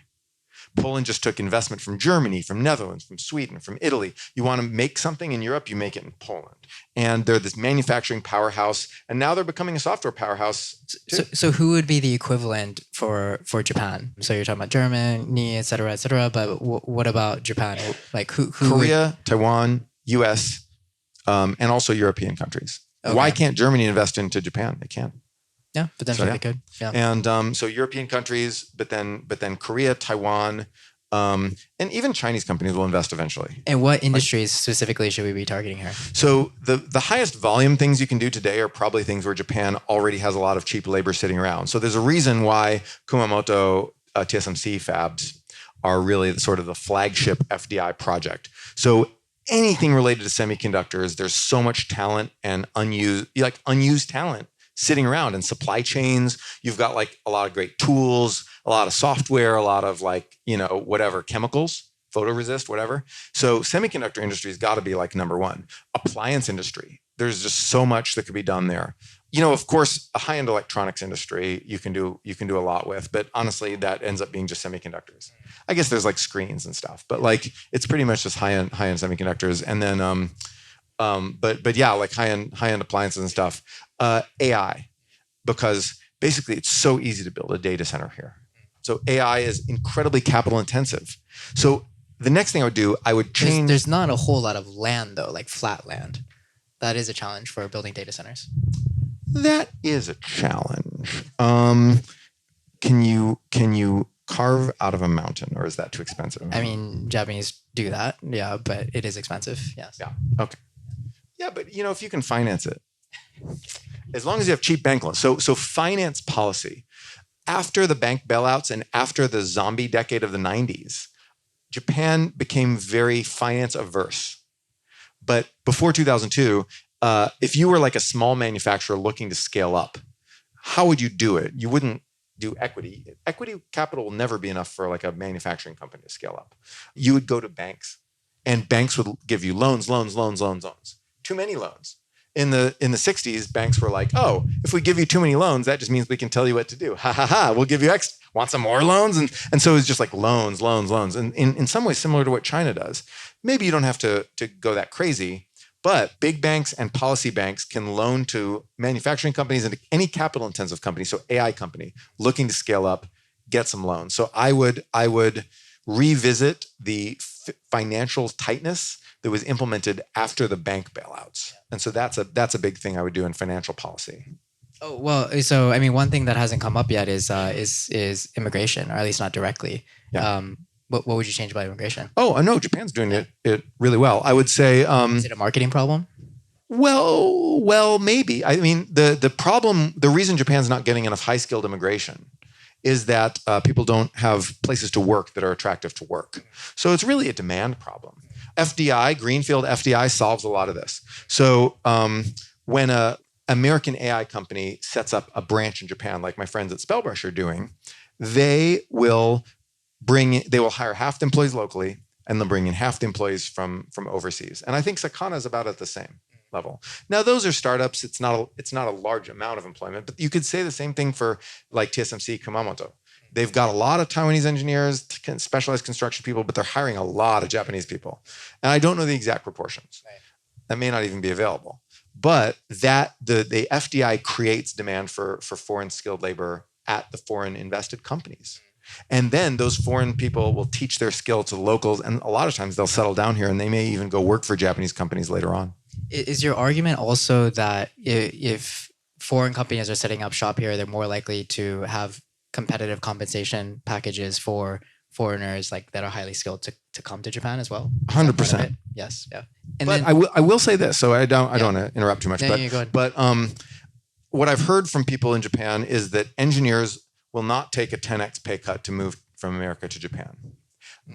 Poland just took investment from Germany, from Netherlands, from Sweden, from Italy. You want to make something in Europe, you make it in Poland. And they're this manufacturing powerhouse, and now they're becoming a software powerhouse too. So who would be the equivalent for Japan? So you're talking about Germany, et cetera, but what about Japan? Like who Korea, Taiwan, US, and also European countries. Okay. Why can't Germany invest into Japan? They can. Yeah, potentially they could. Yeah. And so European countries, but then Korea, Taiwan, and even Chinese companies will invest eventually. And what industries specifically should we be targeting here? So the highest volume things you can do today are probably things where Japan already has a lot of cheap labor sitting around. So there's a reason why Kumamoto TSMC fabs are really sort of the flagship FDI project. So anything related to semiconductors, there's so much talent and unused talent sitting around in supply chains. You've got like a lot of great tools, a lot of software, a lot of whatever, chemicals, photoresist, whatever. So semiconductor industry has got to be like number one. Appliance industry, there's just so much that could be done there. Of course, a high-end electronics industry you can do a lot with, but honestly, that ends up being just semiconductors. I guess there's like screens and stuff, but like it's pretty much just high-end semiconductors. And then, but yeah, like high-end appliances and stuff. AI, because basically it's so easy to build a data center here. So AI is incredibly capital intensive. So the next thing I would do, I would change. There's not a whole lot of land though, like flat land. That is a challenge for building data centers. That is a challenge. Can you carve out of a mountain, or is that too expensive? I mean, Japanese do that, yeah, but it is expensive. Yes. Yeah. Okay. Yeah, but if you can finance it. As long as you have cheap bank loans. So finance policy. After the bank bailouts and after the zombie decade of the 90s, Japan became very finance averse. But before 2002, if you were like a small manufacturer looking to scale up, how would you do it? You wouldn't do equity. Equity capital will never be enough for like a manufacturing company to scale up. You would go to banks, and banks would give you loans. Too many loans. In the 60s, banks were like, oh, if we give you too many loans, that just means we can tell you what to do. Ha ha ha, we'll give you X. Want some more loans? And so it's just like loans. And in some ways similar to what China does. Maybe you don't have to go that crazy, but big banks and policy banks can loan to manufacturing companies and any capital intensive company, so AI company, looking to scale up, get some loans. So I would revisit the financial tightness that was implemented after the bank bailouts. And so that's a big thing I would do in financial policy. Oh, well, so I mean, one thing that hasn't come up yet is immigration, or at least not directly. Yeah. What would you change about immigration? Oh, no, Japan's doing it really well. I would say. Is it a marketing problem? Well, maybe. I mean, the problem, the reason Japan's not getting enough high skilled immigration is that people don't have places to work that are attractive to work. So it's really a demand problem. FDI, greenfield FDI, solves a lot of this. So when a American AI company sets up a branch in Japan, like my friends at Spellbrush are doing, they will hire half the employees locally, and they'll bring in half the employees from overseas. And I think Sakana is about at the same level. Now, those are startups. It's not a large amount of employment, but you could say the same thing for like TSMC Kumamoto. They've got a lot of Taiwanese engineers, specialized construction people, but they're hiring a lot of Japanese people. And I don't know the exact proportions. Right. That may not even be available. But that the FDI creates demand for foreign skilled labor at the foreign invested companies. And then those foreign people will teach their skill to locals. And a lot of times they'll settle down here and they may even go work for Japanese companies later on. Is your argument also that if foreign companies are setting up shop here, they're more likely to have competitive compensation packages for foreigners like that are highly skilled to come to Japan as well? 100%. Yes. Yeah. And but then, I will say this, so I don't want to interrupt too much. No, you go ahead. But what I've heard from people in Japan is that engineers will not take a 10x pay cut to move from America to Japan,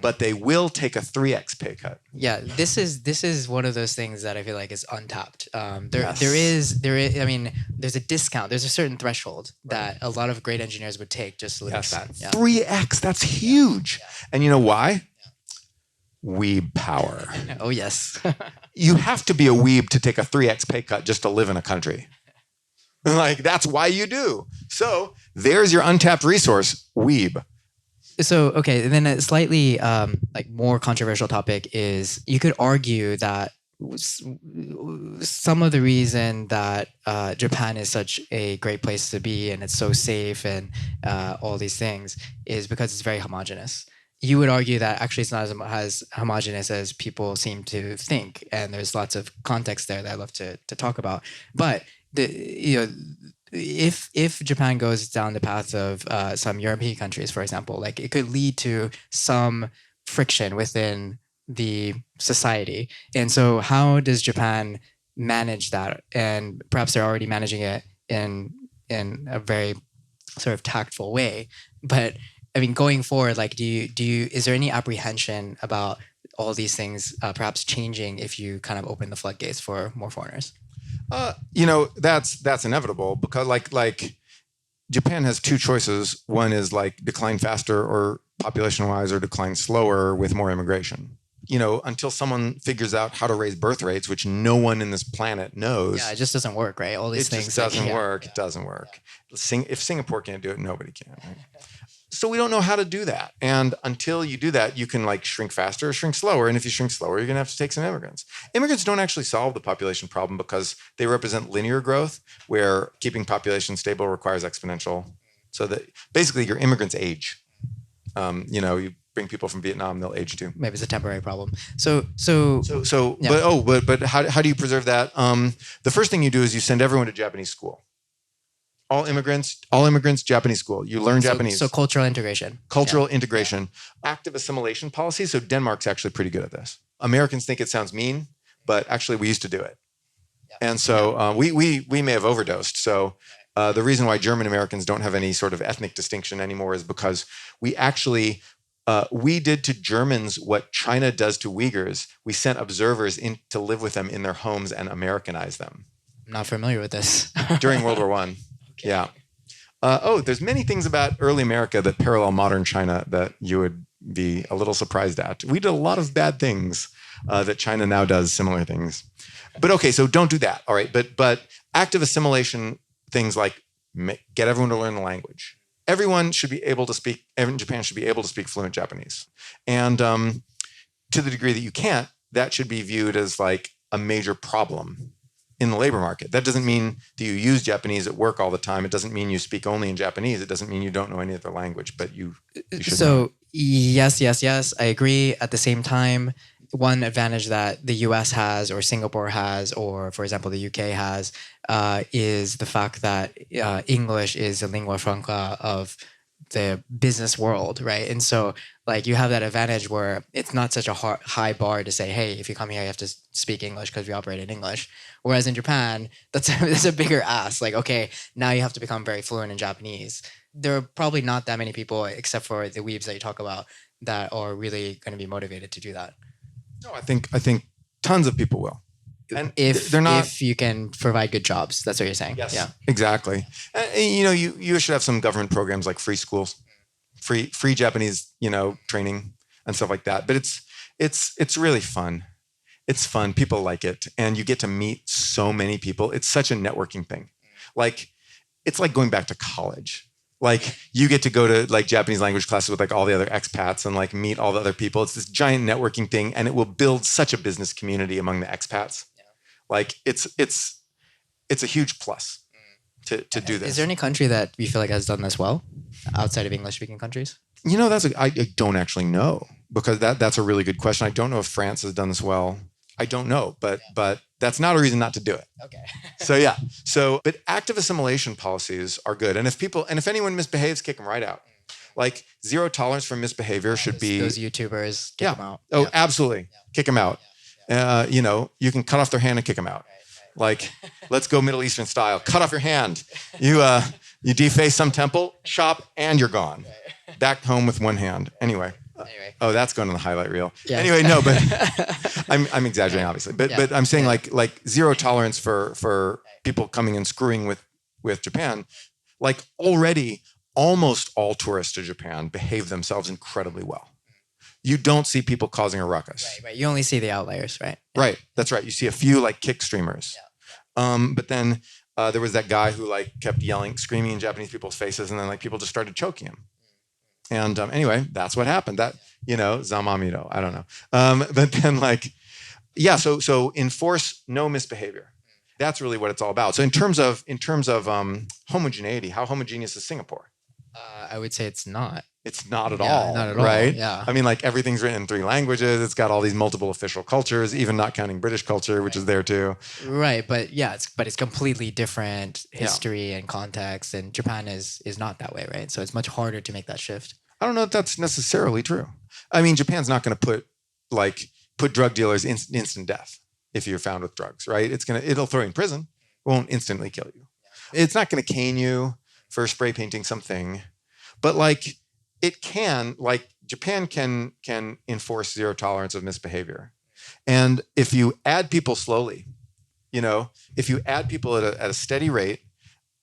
but they will take a 3x pay cut. Yeah, this is one of those things that I feel like is untapped. Yes. There is. I mean, there's a discount. There's a certain threshold that a lot of great engineers would take just to live in Japan. Yeah. 3x. That's huge. Yeah. And you know why? Weeb power. Oh yes. You have to be a weeb to take a 3x pay cut just to live in a country. Like that's why you do. So there's your untapped resource, Weeb. So, okay, and then a slightly like more controversial topic is you could argue that some of the reason that Japan is such a great place to be and it's so safe and all these things is because it's very homogenous. You would argue that actually it's not as homogenous as people seem to think, and there's lots of context there that I'd love to talk about. But if Japan goes down the path of some European countries, for example, like it could lead to some friction within the society. And so how does Japan manage that? And perhaps they're already managing it in a very sort of tactful way. But I mean, going forward, like, is there any apprehension about all these things perhaps changing if you kind of open the floodgates for more foreigners? That's inevitable because like Japan has two choices. One is like decline faster or population-wise or decline slower with more immigration. Until someone figures out how to raise birth rates, which no one in this planet knows. Yeah, it just doesn't work, right? All these things. It just doesn't work. Yeah. It doesn't work. If Singapore can't do it, nobody can. Right? So we don't know how to do that. And until you do that, you can like shrink faster or shrink slower. And if you shrink slower, you're going to have to take some immigrants. Immigrants don't actually solve the population problem because they represent linear growth, where keeping population stable requires exponential. So that basically your immigrants age. You bring people from Vietnam, they'll age too. Maybe it's a temporary problem. Yeah. But how do you preserve that? The first thing you do is you send everyone to Japanese school. All immigrants, Japanese school. You learn Japanese. So cultural integration. Integration. Active assimilation policy. So Denmark's actually pretty good at this. Americans think it sounds mean, but actually we used to do it. Yeah. And so we may have overdosed. So the reason why German Americans don't have any sort of ethnic distinction anymore is because we actually we did to Germans what China does to Uyghurs. We sent observers in to live with them in their homes and Americanize them. I'm not familiar with this. During World War I. Okay. Yeah. There's many things about early America that parallel modern China that you would be a little surprised at. We did a lot of bad things that China now does similar things. But okay, so don't do that. All right. But active assimilation things like get everyone to learn the language. Everyone should be able to speak, everyone in Japan should be able to speak fluent Japanese. And to the degree that you can't, that should be viewed as like a major problem in the labor market. That doesn't mean that you use Japanese at work all the time. It doesn't mean you speak only in Japanese. It doesn't mean you don't know any other language, but you should know. Yes, I agree. At the same time, one advantage that the US has or Singapore has or, for example, the UK has is the fact that English is the lingua franca of the business world, right? And so like you have that advantage where it's not such a high bar to say, hey, if you come here, you have to speak English because we operate in English. Whereas in Japan, that's a bigger ask. Like, okay, now you have to become very fluent in Japanese. There are probably not that many people, except for the weebs that you talk about, that are really going to be motivated to do that. No, I think tons of people will. And if you can provide good jobs, that's what you're saying. Yes, yeah, exactly. And, you should have some government programs like free schools, free Japanese, training and stuff like that. But it's really fun. It's fun. People like it, and you get to meet so many people. It's such a networking thing. Like it's like going back to college. Like you get to go to like Japanese language classes with like all the other expats and like meet all the other people. It's this giant networking thing, and it will build such a business community among the expats. Like it's a huge plus to do this. Is there any country that you feel like has done this well outside of English speaking countries? I don't actually know, because that's a really good question. I don't know if France has done this well. I don't know, but that's not a reason not to do it. Okay. But active assimilation policies are good. And if anyone misbehaves, kick them right out. Like zero tolerance for misbehavior should be those YouTubers, kick them out. Oh, absolutely. Yeah. Kick them out. You can cut off their hand and kick them out. Like, let's go Middle Eastern style. Cut off your hand. You deface some temple, chop, and you're gone. Back home with one hand. Anyway. Oh, that's going on the highlight reel. Yeah. Anyway, no, but I'm exaggerating, obviously. But I'm saying like zero tolerance for people coming and screwing with Japan. Like already, almost all tourists to Japan behave themselves incredibly well. You don't see people causing a ruckus. Right. You only see the outliers, right? Right. That's right. You see a few like kick streamers. Yeah. But then there was that guy who like kept yelling, screaming in Japanese people's faces, and then like people just started choking him. And anyway, that's what happened. That, Zamamito, I don't know. But then so enforce no misbehavior. That's really what it's all about. So in terms of homogeneity, how homogeneous is Singapore? I would say it's not. It's not at all. Not at all. Right? Yeah. I mean, like everything's written in 3 languages. It's got all these multiple official cultures, even not counting British culture, which is there too. Right. But it's completely different history and context. And Japan is not that way, right? So it's much harder to make that shift. I don't know if that's necessarily true. I mean, Japan's not going to put drug dealers in instant death if you're found with drugs, right? It'll throw you in prison. It won't instantly kill you. It's not going to cane you for spray painting something, but Japan can enforce zero tolerance of misbehavior. And if you add people slowly, if you add people at a steady rate,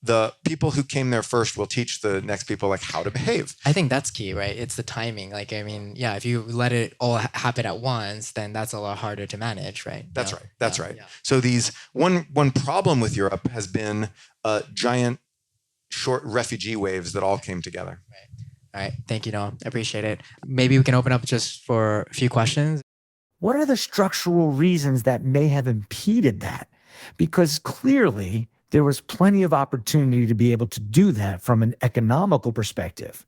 the people who came there first will teach the next people like how to behave. I think that's key, right? It's the timing. If you let it all happen at once, then that's a lot harder to manage, right? That's right. That's right. Yeah. So these one problem with Europe has been giant short refugee waves that all came together. Right. All right. Thank you, Noah. I appreciate it. Maybe we can open up just for a few questions. What are the structural reasons that may have impeded that? Because clearly there was plenty of opportunity to be able to do that from an economical perspective.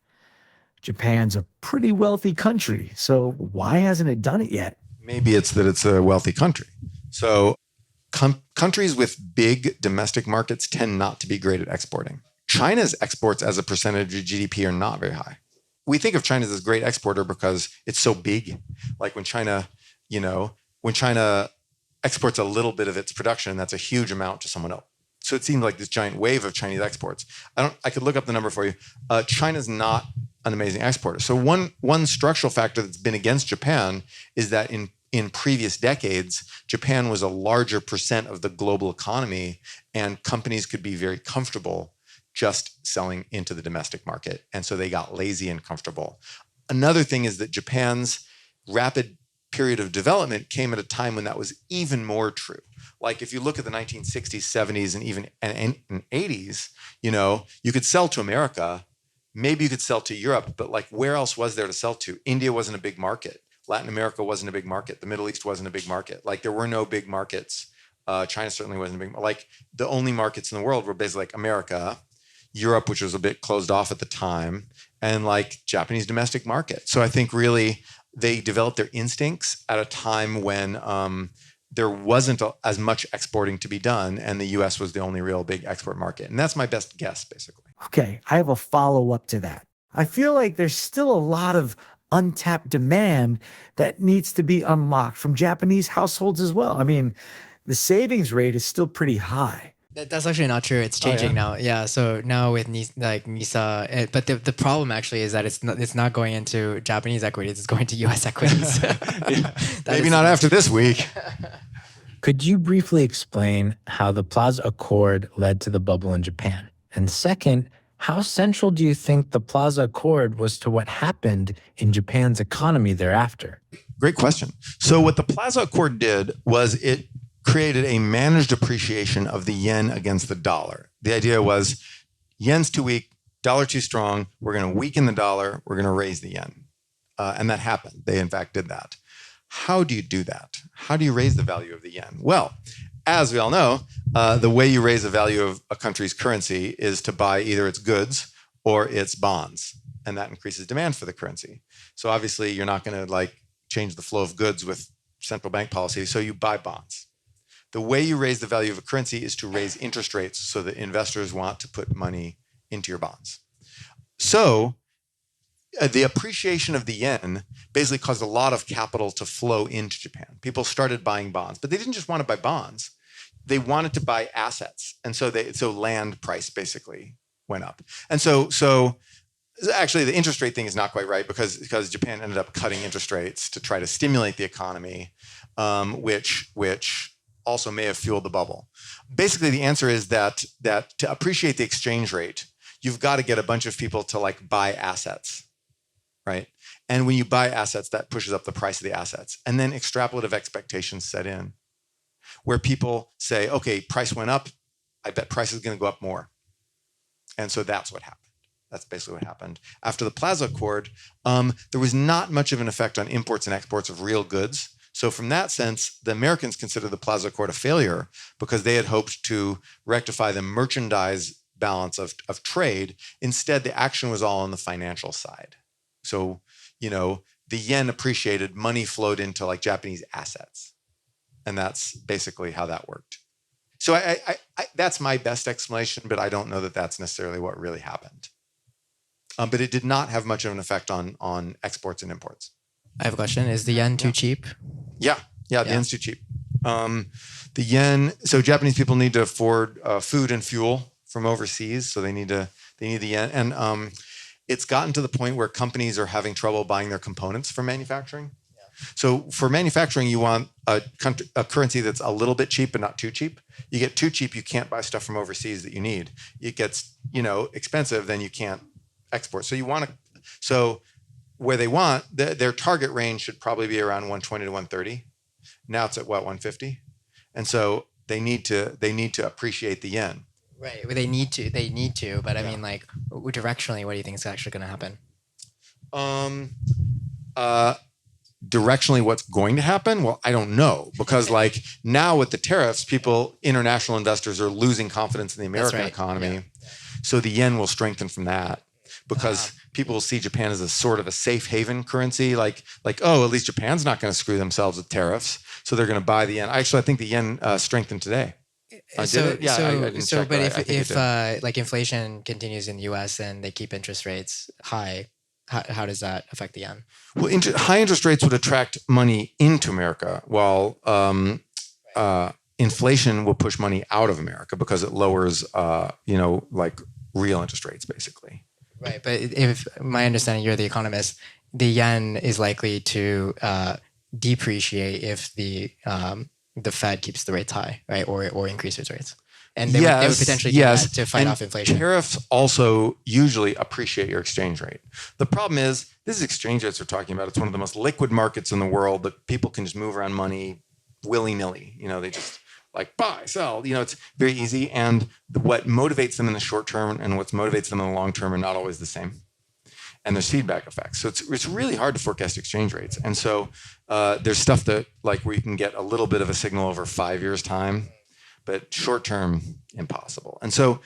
Japan's a pretty wealthy country, so why hasn't it done it yet? Maybe it's that it's a wealthy country. So countries with big domestic markets tend not to be great at exporting. China's exports as a percentage of GDP are not very high. We think of China as a great exporter because it's so big. Like when China exports a little bit of its production, that's a huge amount to someone else. So it seemed like this giant wave of Chinese exports. I could look up the number for you. China's not an amazing exporter. So one structural factor that's been against Japan is that in previous decades, Japan was a larger percent of the global economy, and companies could be very comfortable just selling into the domestic market. And so they got lazy and comfortable. Another thing is that Japan's rapid period of development came at a time when that was even more true. Like if you look at the 1960s, 70s, and even and 80s, you could sell to America, maybe you could sell to Europe, but like where else was there to sell to? India wasn't a big market. Latin America wasn't a big market. The Middle East wasn't a big market. Like there were no big markets. China certainly wasn't a big, like the only markets in the world were basically like America, Europe, which was a bit closed off at the time, and like Japanese domestic market. So I think really they developed their instincts at a time when there wasn't as much exporting to be done, and the US was the only real big export market. And that's my best guess, basically. Okay, I have a follow-up to that. I feel like there's still a lot of untapped demand that needs to be unlocked from Japanese households as well. I mean, the savings rate is still pretty high. That's actually not true. It's changing now. Yeah. So now with NISA, but the problem actually is that it's not going into Japanese equities. It's going to U.S. equities. Maybe not after this week. Could you briefly explain how the Plaza Accord led to the bubble in Japan? And second, how central do you think the Plaza Accord was to what happened in Japan's economy thereafter? Great question. So what the Plaza Accord did was it created a managed appreciation of the yen against the dollar. The idea was yen's too weak, dollar too strong. We're going to weaken the dollar. We're going to raise the yen. And that happened. They, in fact, did that. How do you do that? How do you raise the value of the yen? Well, as we all know, the way you raise the value of a country's currency is to buy either its goods or its bonds. And that increases demand for the currency. So obviously, you're not going to change the flow of goods with central bank policy. So you buy bonds. The way you raise the value of a currency is to raise interest rates so that investors want to put money into your bonds. So the appreciation of the yen basically caused a lot of capital to flow into Japan. People started buying bonds, but they didn't just want to buy bonds. They wanted to buy assets. And so land price basically went up. And so actually the interest rate thing is not quite right because Japan ended up cutting interest rates to try to stimulate the economy, which also may have fueled the bubble. Basically, the answer is that to appreciate the exchange rate, you've got to get a bunch of people to buy assets, right? And when you buy assets, that pushes up the price of the assets. And then extrapolative expectations set in, where people say, okay, price went up, I bet price is going to go up more. And so that's what happened. That's basically what happened. After the Plaza Accord, there was not much of an effect on imports and exports of real goods. So from that sense, the Americans considered the Plaza Accord a failure because they had hoped to rectify the merchandise balance of trade. Instead, the action was all on the financial side. So, the yen appreciated, money flowed into Japanese assets. And that's basically how that worked. So I that's my best explanation, but I don't know that that's necessarily what really happened. But it did not have much of an effect on exports and imports. I have a question. Is the yen too cheap? Yeah, the yen's too cheap. The yen. So Japanese people need to afford food and fuel from overseas, so they need the yen. And it's gotten to the point where companies are having trouble buying their components for manufacturing. Yeah. So for manufacturing, you want a currency that's a little bit cheap but not too cheap. You get too cheap, you can't buy stuff from overseas that you need. It gets expensive, then you can't export. So you want to. So where they want their target range should probably be around 120 to 130. Now it's at 150, and so they need to appreciate the yen. Right. They need to. But I mean, directionally, what do you think is actually going to happen? Directionally, what's going to happen? Well, I don't know because now with the tariffs, international investors are losing confidence in the American economy. Yeah. So the yen will strengthen from that. Because people will see Japan as a sort of a safe haven currency, at least Japan's not going to screw themselves with tariffs, so they're going to buy the yen. Actually, I think the yen strengthened today. I didn't check, but if inflation continues in the U.S. and they keep interest rates high, how does that affect the yen? Well, high interest rates would attract money into America, while inflation will push money out of America because it lowers, real interest rates, basically. Right, but if my understanding, you're the economist, the yen is likely to depreciate if the Fed keeps the rates high, right, or increases rates, and they would potentially do that to fight off inflation. Tariffs also usually appreciate your exchange rate. The problem is this is exchange rates we're talking about. It's one of the most liquid markets in the world that people can just move around money willy nilly. They just buy, sell, it's very easy. And what motivates them in the short term and what motivates them in the long term are not always the same. And there's feedback effects. So it's really hard to forecast exchange rates. And so there's stuff that where you can get a little bit of a signal over 5 years time, but short term, impossible. And so,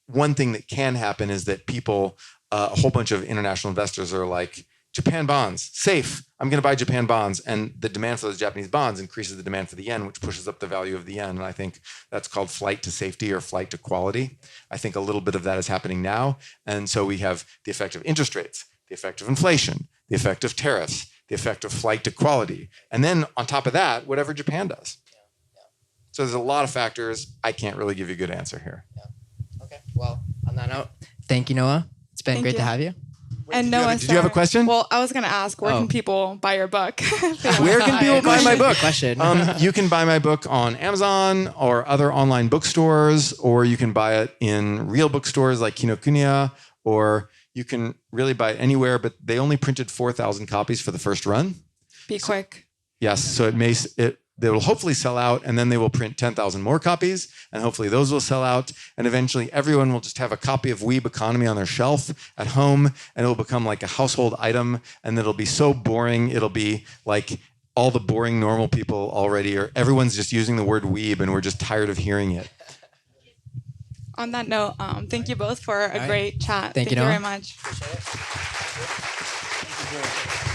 one thing that can happen is that people, a whole bunch of international investors are Japan bonds, safe. I'm going to buy Japan bonds. And the demand for those Japanese bonds increases the demand for the yen, which pushes up the value of the yen. And I think that's called flight to safety or flight to quality. I think a little bit of that is happening now. And so we have the effect of interest rates, the effect of inflation, the effect of tariffs, the effect of flight to quality. And then on top of that, whatever Japan does. So there's a lot of factors. I can't really give you a good answer here. Okay. Well, on that note, thank you, Noah. It's been great to have you. And Noah, did you have a question? Well, I was going to ask, where can people buy your book? Where can people buy my book? Question. You can buy my book on Amazon or other online bookstores, or you can buy it in real bookstores like Kinokuniya, or you can really buy it anywhere, but they only printed 4,000 copies for the first run. Be quick. Yes, so they will hopefully sell out, and then they will print 10,000 more copies, and hopefully those will sell out, and eventually everyone will just have a copy of Weeb Economy on their shelf at home, and it'll become like a household item, and it'll be so boring, it'll be like all the boring normal people already, or everyone's just using the word Weeb, and we're just tired of hearing it. On that note, thank you both for a great chat. Thank you very Noah. much. Appreciate it. Thank you.